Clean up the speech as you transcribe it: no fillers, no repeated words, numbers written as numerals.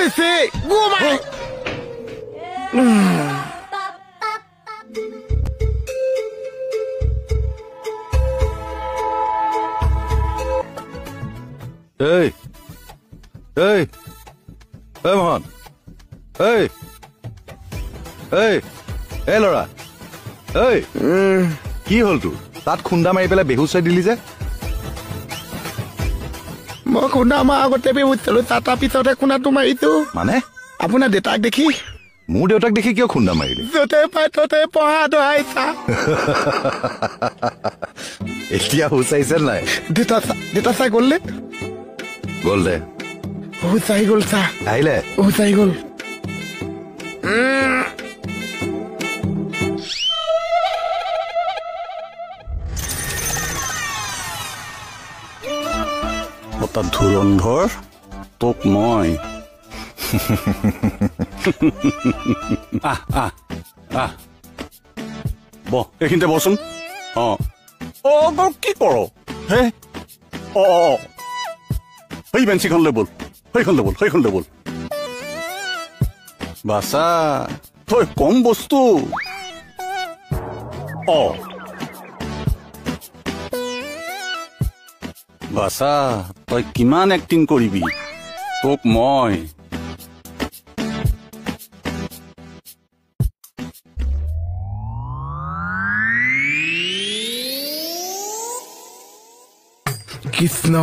গৈছে গোমাই এই এই এই মোহন এই এই এই ল'ৰা এই কি হ'ল তোৰ তাত খুন্দা মাৰি পেলাই বেহুচ হৈ দিলি যে মই খুন্দা মাৰ আগতে বেহুচ হ'লো তাৰ পিছতে খুন্দাটো মাৰিছো মানে আপোনাৰ দেউতাক দেখি মোৰ দেউতাক দেখি কিয় খুন্দা মাৰিলি য'তে পাই ততে পঢ়া দহাইছা এতিয়া হুচ আহিছে নাই দেউতা চাই গ'লনে গ'ল দে হুচ আহি গ'ল চা আহিলে হুচ আহি গ'ল এটা ধুৰন্ধৰ তোক মই আহ আহ আহ বহ এইখিনিতে বচোন কি কৰ হে সেই বেঞ্চিখন লৈ বল সেইখন লৈ বল বাছা তই কম বস্তু বাছা তই কিমান এক্টিং কৰিবি তোক মই কৃষ্ণ